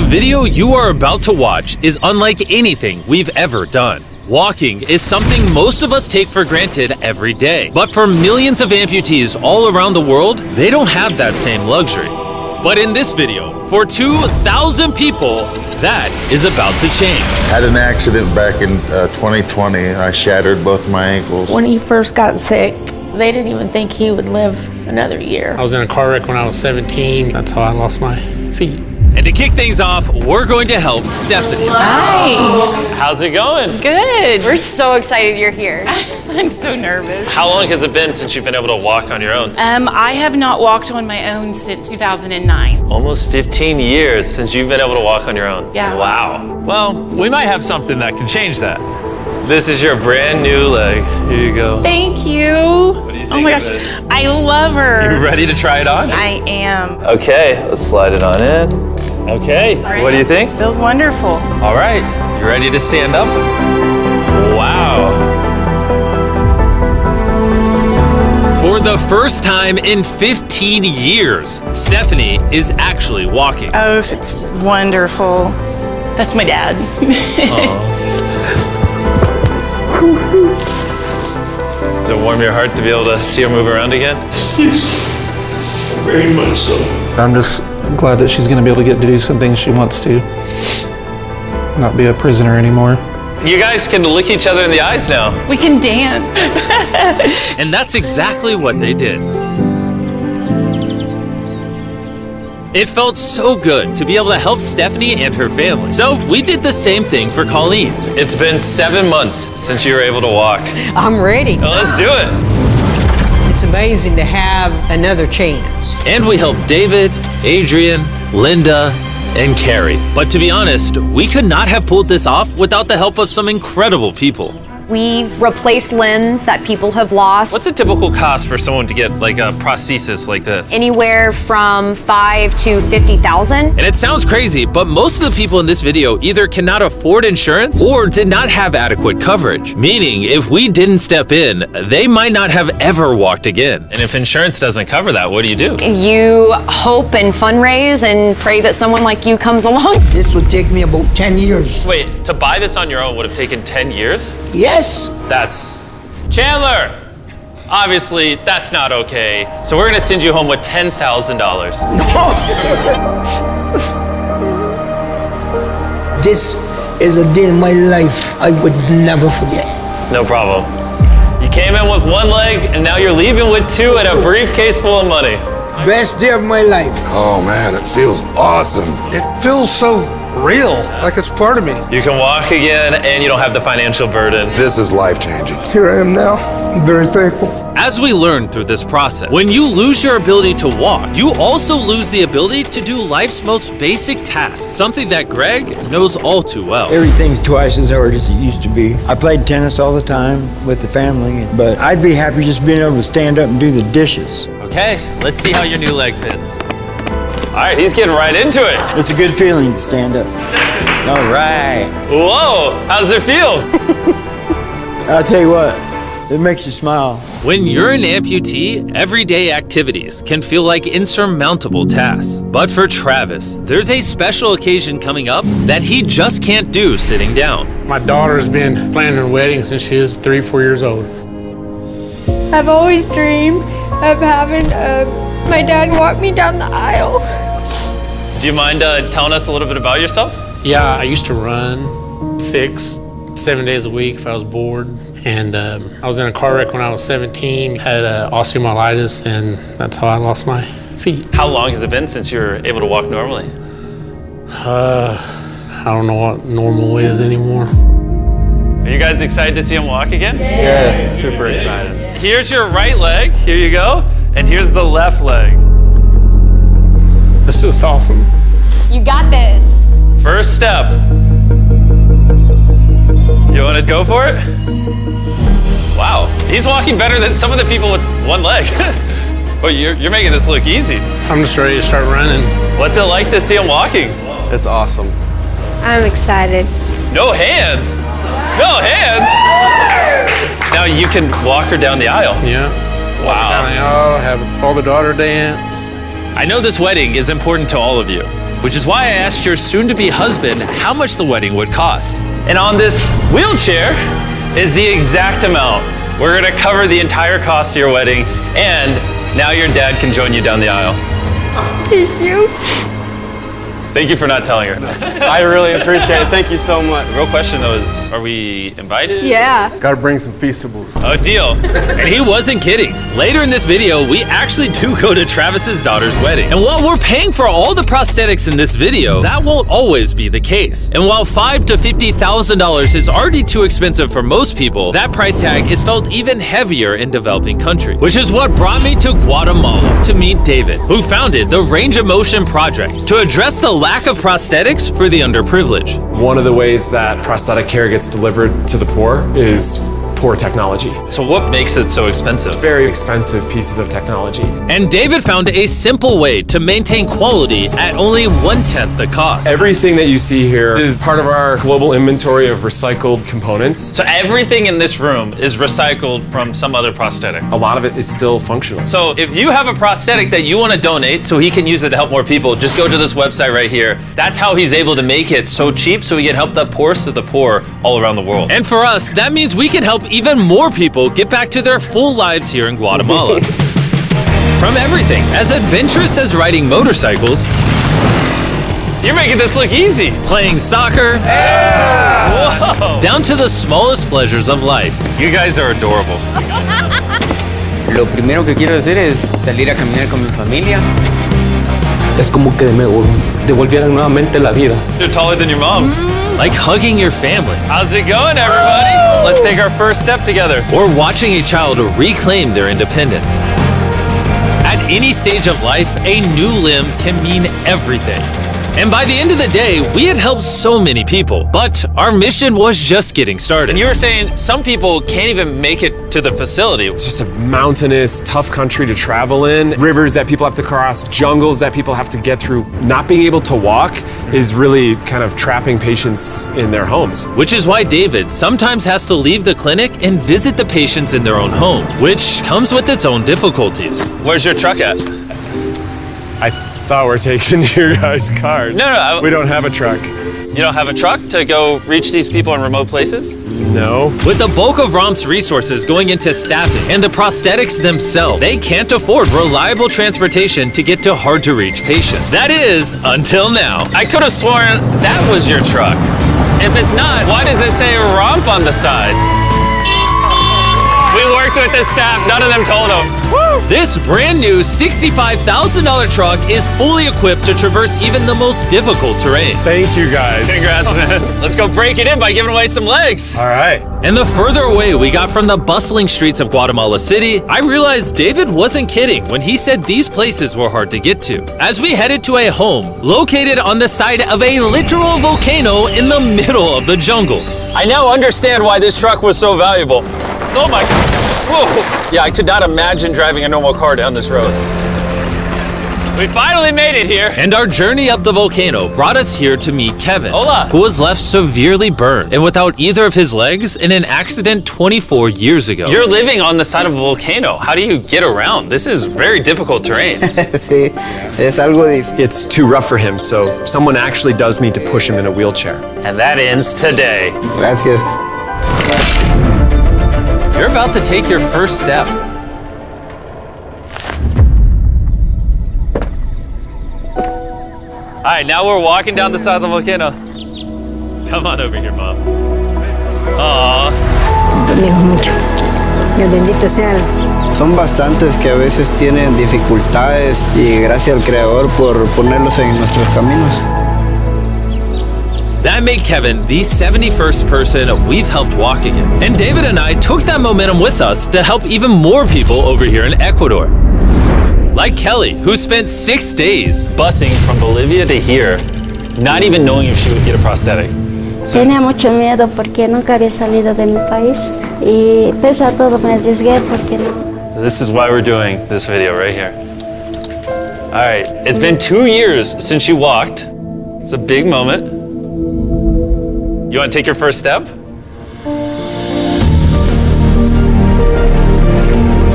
video you are about to watch is unlike anything we've ever done. Walking is something most of us take for granted every day. But for millions of amputees all around the world, they don't have that same luxury. But in this video, for 2,000 people, that is about to change. Had an accident back in 2020. I shattered both my ankles. When he first got sick, they didn't even think he would live another year. I was in a car wreck when I was 17. That's how I lost my feet. And to kick things off, we're going to help Stephanie. Hi. How's it going? Good. We're so excited you're here. I'm so nervous. How long has it been since you've been able to walk on your own? I have not walked on my own since 2009. Almost 15 years since you've been able to walk on your own. Yeah. Wow. Well, we might have something that can change that. This is your brand new leg. Here you go. Thank you. What do you think Oh my gosh, of it? I love her. You ready to try it on? I am. Okay, let's slide it on in. Okay, what do you think? Feels wonderful. All right, you ready to stand up? Wow. For the first time in 15 years, Stephanie is actually walking. Oh, it's wonderful. That's my dad. Does it warm your heart to be able to see her move around again? Very much so. I'm just glad that she's going to be able to get to do some things she wants to. Not be a prisoner anymore. You guys can look each other in the eyes now. We can dance. And that's exactly what they did. It felt so good to be able to help Stephanie and her family. So we did the same thing for Colleen. It's been 7 months since you were able to walk. I'm ready. Now let's do it. It's amazing to have another chance. And we helped David, Adrian, Linda, and Carrie. But to be honest, we could not have pulled this off without the help of some incredible people. We've replaced limbs that people have lost. What's a typical cost for someone to get like a prosthesis like this? Anywhere from $5,000 to $50,000. And it sounds crazy, but most of the people in this video either cannot afford insurance or did not have adequate coverage. Meaning, if we didn't step in, they might not have ever walked again. And if insurance doesn't cover that, what do? You hope and fundraise and pray that someone like you comes along. This would take me about 10 years. Wait, to buy this on your own would have taken 10 years? Yes. That's... Chandler! Obviously, that's not okay. So we're gonna send you home with $10,000. This is a day in my life I would never forget. No problem. You came in with one leg, and now you're leaving with two and a briefcase full of money. Best day of my life. Oh man, it feels awesome. It feels so real, like it's part of me. You can walk again, and you don't have the financial burden. This is life-changing. Here I am now. I'm very thankful. As we learned through this process, when you lose your ability to walk, you also lose the ability to do life's most basic tasks, something that Greg knows all too well. Everything's twice as hard as it used to be. I played tennis all the time with the family, but I'd be happy just being able to stand up and do the dishes. Okay, let's see how your new leg fits. All right, he's getting right into it. It's a good feeling to stand up. All right. Whoa, how does it feel? I'll tell you what, it makes you smile. When you're an amputee, everyday activities can feel like insurmountable tasks. But for Travis, there's a special occasion coming up that he just can't do sitting down. My daughter's been planning her wedding since she was 3-4 years old. I've always dreamed of having my dad walk me down the aisle. Do you mind telling us a little bit about yourself? Yeah, I used to run 6-7 days a week if I was bored. And I was in a car wreck when I was 17, had osteomyelitis, and that's how I lost my feet. How long has it been since you were able to walk normally? I don't know what normal is anymore. Are you guys excited to see him walk again? Yeah, super excited. Here's your right leg, here you go, and here's the left leg. It's just awesome. You got this. First step. You want to go for it? Wow, he's walking better than some of the people with one leg. But you're making this look easy. I'm just ready to start running. What's it like to see him walking? It's awesome. I'm excited. No hands. No hands. Now you can walk her down the aisle. Yeah. Wow. Down the aisle, have father-daughter dance. I know this wedding is important to all of you, which is why I asked your soon-to-be husband how much the wedding would cost. And on this wheelchair is the exact amount. We're gonna cover the entire cost of your wedding, and now your dad can join you down the aisle. Thank you. Thank you for not telling her. I really appreciate it. Thank you so much. The real question though is, are we invited? Yeah. Gotta bring some feastables. Oh, deal. And he wasn't kidding. Later in this video, we actually do go to Travis's daughter's wedding. And while we're paying for all the prosthetics in this video, that won't always be the case. And while $5,000 to $50,000 is already too expensive for most people, that price tag is felt even heavier in developing countries. Which is what brought me to Guatemala to meet David, who founded the Range of Motion Project to address the lack of prosthetics for the underprivileged. One of the ways that prosthetic care gets delivered to the poor is poor technology. So what makes it so expensive? Very expensive pieces of technology. And David found a simple way to maintain quality at only 1/10 the cost. Everything that you see here is part of our global inventory of recycled components. So everything in this room is recycled from some other prosthetic. A lot of it is still functional. So if you have a prosthetic that you want to donate so he can use it to help more people, just go to this website right here. That's how he's able to make it so cheap so he can help the poorest of the poor all around the world. And for us, that means we can help even more people get back to their full lives here in Guatemala. From everything as adventurous as riding motorcycles, you're making this look easy. Playing soccer, Whoa. down to the smallest pleasures of life. You guys are adorable. Lo primero que quiero hacer es salir a caminar con mi familia. Es como que me devolvieran nuevamente la vida. You're taller than your mom. Like hugging your family. How's it going, everybody? Let's take our first step together. Or watching a child reclaim their independence. At any stage of life, a new limb can mean everything. And by the end of the day, we had helped so many people, but our mission was just getting started. And you were saying some people can't even make it to the facility. It's just a mountainous, tough country to travel in. Rivers that people have to cross, jungles that people have to get through. Not being able to walk is really kind of trapping patients in their homes. Which is why David sometimes has to leave the clinic and visit the patients in their own home, which comes with its own difficulties. Where's your truck at? I thought we're taking your guys' cars. No. We don't have a truck. You don't have a truck to go reach these people in remote places? No. With the bulk of ROM's resources going into staffing and the prosthetics themselves, they can't afford reliable transportation to get to hard-to-reach patients. That is, until now. I could have sworn that was your truck. If it's not, why does it say ROMP on the side? We worked with the staff, none of them told them. This brand new $65,000 truck is fully equipped to traverse even the most difficult terrain. Thank you guys. Congrats, man. Let's go break it in by giving away some legs. All right. And the further away we got from the bustling streets of Guatemala City, I realized David wasn't kidding when he said these places were hard to get to. As we headed to a home located on the side of a literal volcano in the middle of the jungle. I now understand why this truck was so valuable. Oh my God. Whoa. Yeah, I could not imagine driving a normal car down this road. We finally made it here. And our journey up the volcano brought us here to meet Kevin, Hola. who was left severely burned and without either of his legs in an accident 24 years ago. You're living on the side of a volcano. How do you get around? This is very difficult terrain. Sí, es algo difícil. It's too rough for him, so someone actually does need to push him in a wheelchair. And that ends today. Gracias. You're about to take your first step. All right, now we're walking down the side of the volcano. Come on over here, Mom. Aww. mucho. Dios bendito sea. Son bastantes que a veces tienen dificultades y gracias al Creador por ponerlos en nuestros caminos. That made Kevin the 71st person we've helped walk again. And David and I took that momentum with us to help even more people over here in Ecuador. Like Kelly, who spent 6 days busing from Bolivia to here, not even knowing if she would get a prosthetic. Tenía mucho miedo porque nunca había salido de mi país y pese a todo me arriesgué porque no. This is why we're doing this video right here. All right, it's been 2 years since you walked. It's a big moment. You want to take your first step?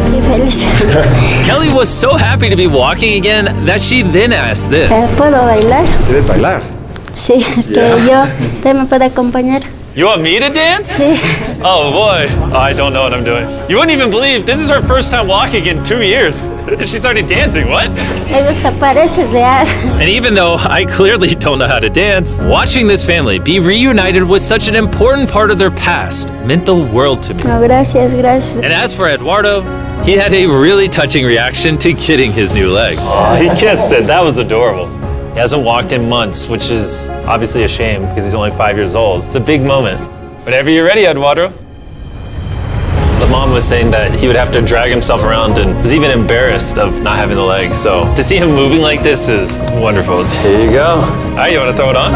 Estoy feliz. Kelly was so happy to be walking again that she then asked this. ¿Puedo bailar? ¿Quieres bailar? Sí, es que yo, ¿usted me puede acompañar? You want me to dance? Sí. Oh boy, I don't know what I'm doing. You wouldn't even believe this is her first time walking in 2 years. She started dancing, what? Me gusta, pareces real. And even though I clearly don't know how to dance, watching this family be reunited with such an important part of their past meant the world to me. No, gracias, gracias. And as for Eduardo, he had a really touching reaction to getting his new leg. Oh, he kissed it. That was adorable. He hasn't walked in months, which is obviously a shame because he's only 5 years old. It's a big moment. Whenever you're ready, Eduardo. The mom was saying that he would have to drag himself around and was even embarrassed of not having the leg. So to see him moving like this is wonderful. Here you go. All right, you want to throw it on?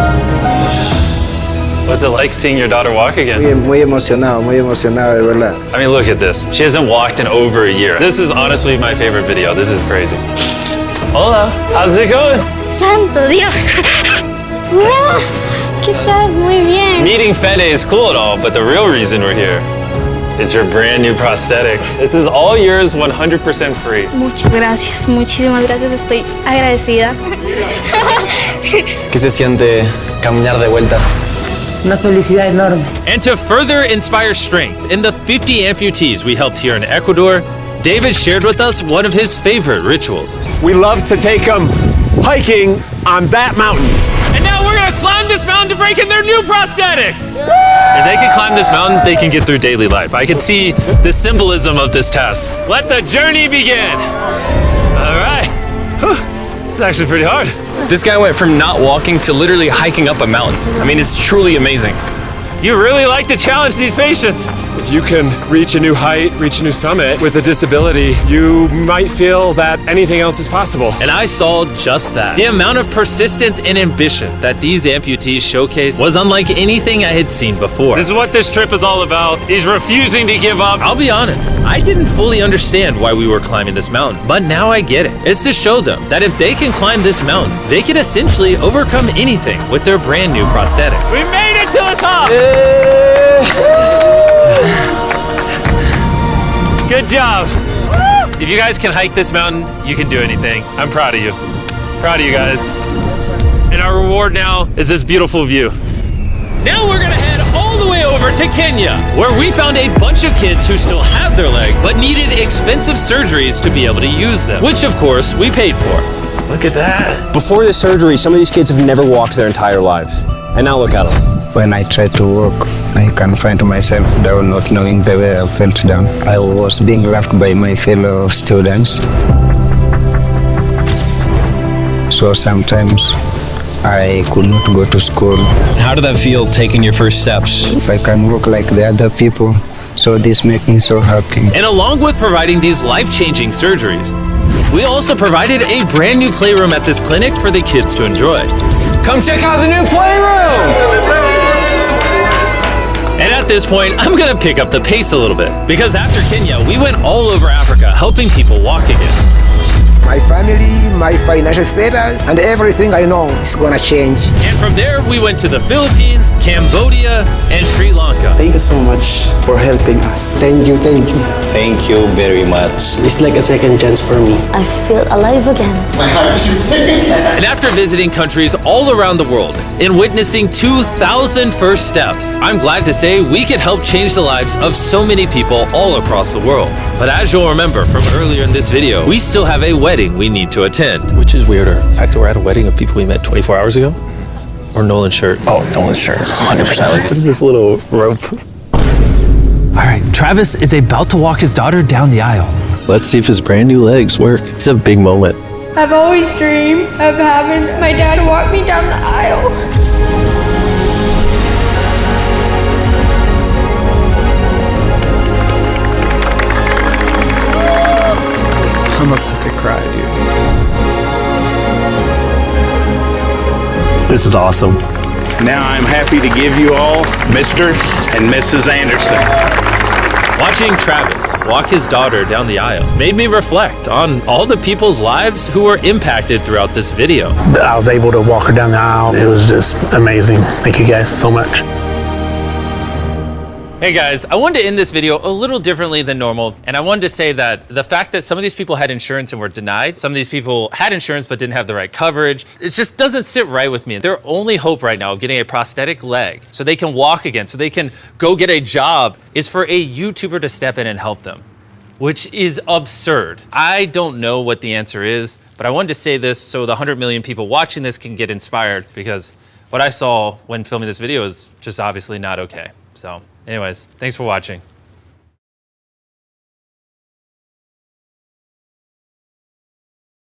What's it like seeing your daughter walk again? Muy emocionado, de verdad. I mean, look at this. She hasn't walked in over a year. This is honestly my favorite video. This is crazy. Hola, how's it going? Santo Dios. Hola, ¿qué tal? Muy bien. Meeting Fede is cool and all, but the real reason we're here is your brand new prosthetic. This is all yours, 100% free. Muchas gracias, muchísimas gracias. Estoy agradecida. ¿Qué se siente caminar de vuelta? Una felicidad enorme. And to further inspire strength in the 50 amputees we helped here in Ecuador, David shared with us one of his favorite rituals. We love to take them hiking on that mountain. And now we're gonna climb this mountain to break in their new prosthetics. If they can climb this mountain, they can get through daily life. I can see the symbolism of this task. Let the journey begin. All right. Whew. This is actually pretty hard. This guy went from not walking to literally hiking up a mountain. I mean, it's truly amazing. You really like to challenge these patients. If you can reach a new height, reach a new summit with a disability, you might feel that anything else is possible. And I saw just that. The amount of persistence and ambition that these amputees showcase was unlike anything I had seen before. This is what this trip is all about. He's refusing to give up. I'll be honest, I didn't fully understand why we were climbing this mountain, but now I get it. It's to show them that if they can climb this mountain, they can essentially overcome anything with their brand new prosthetics. We made it to the top! Good job. If you guys can hike this mountain, you can do anything. I'm proud of you. Proud of you guys. And our reward now is this beautiful view. Now we're gonna head all the way over to Kenya, where we found a bunch of kids who still had their legs, but needed expensive surgeries to be able to use them, which of course we paid for. Look at that. Before this surgery, some of these kids have never walked their entire lives. And now look at them. When I tried to walk, I confined myself down, not knowing the way I felt down. I was being laughed by my fellow students. So sometimes I could not go to school. How did that feel, taking your first steps? If I can walk like the other people, so this makes me so happy. And along with providing these life-changing surgeries, we also provided a brand new playroom at this clinic for the kids to enjoy. Come check out the new playroom! And at this point, I'm gonna pick up the pace a little bit, because after Kenya, we went all over Africa helping people walk again. My family, my financial status, and everything I know is gonna change. And from there, we went to the Philippines, Cambodia, and Sri Lanka. Thank you so much for helping us. Thank you, thank you. Thank you very much. It's like a second chance for me. I feel alive again. And after visiting countries all around the world and witnessing 2,000 first steps, I'm glad to say we could help change the lives of so many people all across the world. But as you'll remember from earlier in this video, we still have a wedding we need to attend. Which is weirder, the fact that we're at a wedding of people we met 24 hours ago? Or Nolan's shirt? Oh, Nolan's shirt, 100%. What is this little rope? All right, Travis is about to walk his daughter down the aisle. Let's see if his brand new legs work. It's a big moment. I've always dreamed of having my dad walk me down the aisle. I'm about to cry, dude. This is awesome. Now I'm happy to give you all Mr. and Mrs. Anderson. Watching Travis walk his daughter down the aisle made me reflect on all the people's lives who were impacted throughout this video. I was able to walk her down the aisle. It was just amazing. Thank you guys so much. Hey guys, I wanted to end this video a little differently than normal, and I wanted to say that the fact that some of these people had insurance and were denied, some of these people had insurance but didn't have the right coverage, it just doesn't sit right with me. Their only hope right now of getting a prosthetic leg so they can walk again, so they can go get a job, is for a YouTuber to step in and help them, which is absurd. I don't know what the answer is, but I wanted to say this so the 100 million people watching this can get inspired, because what I saw when filming this video is just obviously not okay. So anyways, thanks for watching.